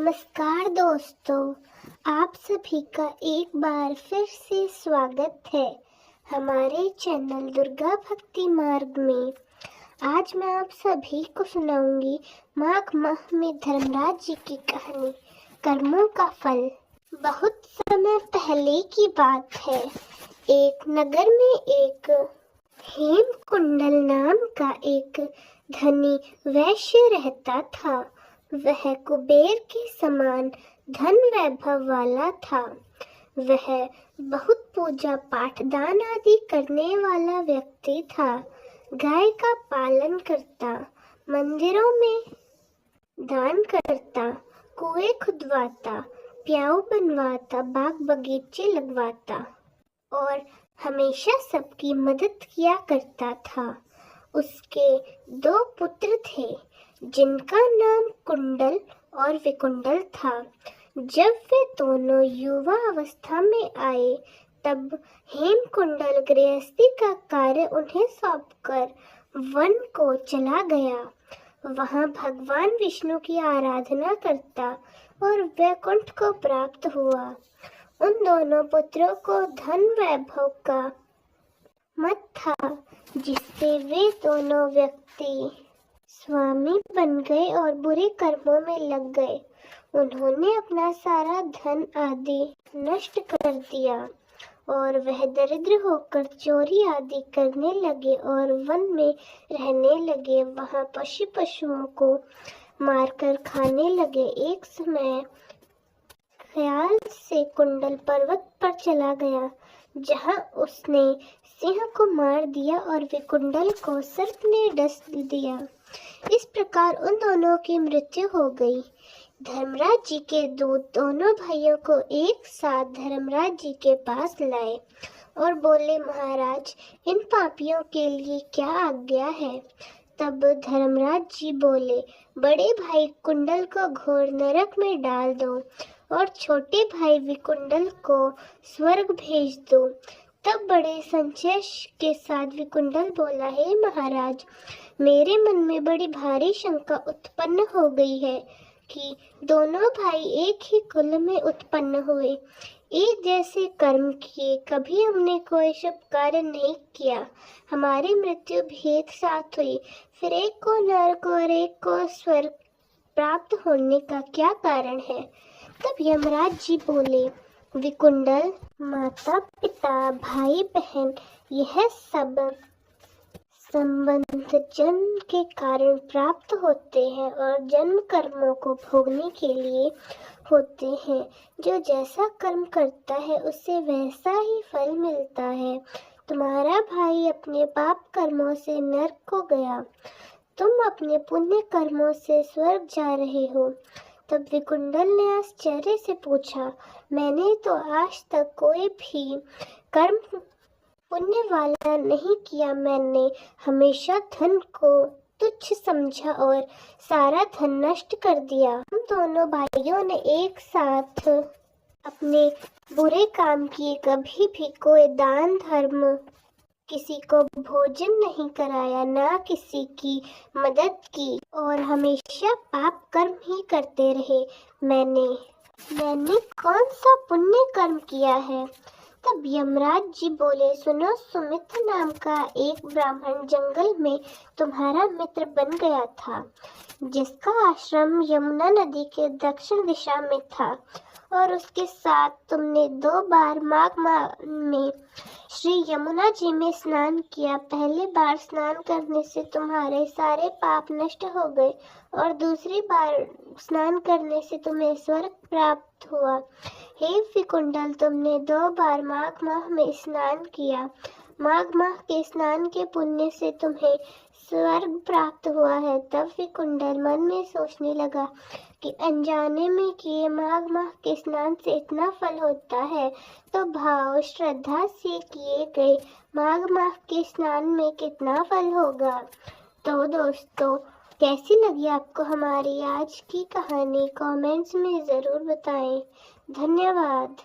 नमस्कार दोस्तों, आप सभी का एक बार फिर से स्वागत है हमारे चैनल दुर्गा भक्ति मार्ग में। आज मैं आप सभी को सुनाऊंगी माघ माह में धर्मराज जी की कहानी, कर्मों का फल। बहुत समय पहले की बात है। एक नगर में एक हेमकुंडल नाम का एक धनी वैश्य रहता था। वह कुबेर के समान धन वैभव वाला था। वह बहुत पूजा पाठ दान आदि करने वाला व्यक्ति था। गाय का पालन करता, मंदिरों में दान करता, कुएं खुदवाता, प्याऊ बनवाता, बाग बगीचे लगवाता और हमेशा सबकी मदद किया करता था। उसके 2 पुत्र थे जिनका नाम कुंडल और विकुंडल था। जब वे दोनों युवा अवस्था में आए तब हेमकुंडल गृहस्थी का कार्य उन्हें सौंपकर वन को चला गया। वहां भगवान विष्णु की आराधना करता और वैकुंठ को प्राप्त हुआ। उन दोनों पुत्रों को धन वैभव का मत था, जिससे वे दोनों व्यक्ति स्वामी बन गए और बुरे कर्मों में लग गए। उन्होंने अपना सारा धन आदि नष्ट कर दिया और वह दरिद्र होकर चोरी आदि करने लगे और वन में रहने लगे। वहां पशुओं को मारकर खाने लगे। एक समय ख्याल से कुंडल पर्वत पर चला गया, जहां उसने सिंह को मार दिया और विकुंडल को सर्प ने डस दिया। इस प्रकार उन दोनों की मृत्यु हो गई। धर्मराज जी के दूत दोनों भाइयों को एक साथ धर्मराज जी के पास लाए और बोले, महाराज, इन पापियों के लिए क्या आज्ञा है? तब धर्मराज जी बोले, बड़े भाई कुंडल को घोर नरक में डाल दो और छोटे भाई विकुंडल को स्वर्ग भेज दो। तब बड़े संशय के साथ विकुंडल बोला, हे महाराज, मेरे मन में बड़ी भारी शंका उत्पन्न हो गई है कि दोनों भाई एक ही कुल में उत्पन्न हुए, एक जैसे कर्म किए, कभी हमने कोई शुभ कार्य नहीं किया, हमारी मृत्यु भी एक साथ हुई, फिर एक को नरक और एक को स्वर्ग प्राप्त होने का क्या कारण है? तब यमराज जी बोले, विकुंडल, माता पिता भाई बहन यह सब संबंध जन्म के कारण प्राप्त होते हैं और जन्म कर्मों को भोगने के लिए होते हैं। जो जैसा कर्म करता है उसे वैसा ही फल मिलता है। तुम्हारा भाई अपने पाप कर्मों से नरक को गया, तुम अपने पुण्य कर्मों से स्वर्ग जा रहे हो। तब विकुंडल ने आश्चर्य से पूछा, मैंने तो आज तक कोई भी कर्म पुण्य वाला नहीं किया। मैंने हमेशा धन को तुच्छ समझा और सारा धन नष्ट कर दिया। हम दोनों भाइयों ने एक साथ अपने बुरे काम किए, कभी भी कोई दान धर्म, किसी को भोजन नहीं कराया, ना किसी की मदद की और हमेशा पाप कर्म ही करते रहे। मैंने कौन सा पुण्य कर्म किया है? तब यमराज जी बोले, सुनो, सुमित्र नाम का एक ब्राह्मण जंगल में तुम्हारा मित्र बन गया था, जिसका आश्रम यमुना नदी के दक्षिण दिशा में था और उसके साथ तुमने 2 बार माघ माह में श्री यमुना जी में स्नान किया। पहली बार स्नान करने से तुम्हारे सारे पाप नष्ट हो गए और दूसरी बार स्नान करने से तुम्हें स्वर्ग प्राप्त हुआ। हे विकुंडल, तुमने 2 बार माघ माह में स्नान किया। माघ माह के स्नान के पुण्य से तुम्हें स्वर्ग प्राप्त हुआ है। तब विकुंडल मन में सोचने लगा कि अनजाने में किए माघ माह के स्नान से इतना फल होता है, तो भाव श्रद्धा से किए गए माघ माह के स्नान में कितना फल होगा। तो दोस्तों, कैसी लगी आपको हमारी आज की कहानी? कमेंट्स में ज़रूर बताएं। धन्यवाद।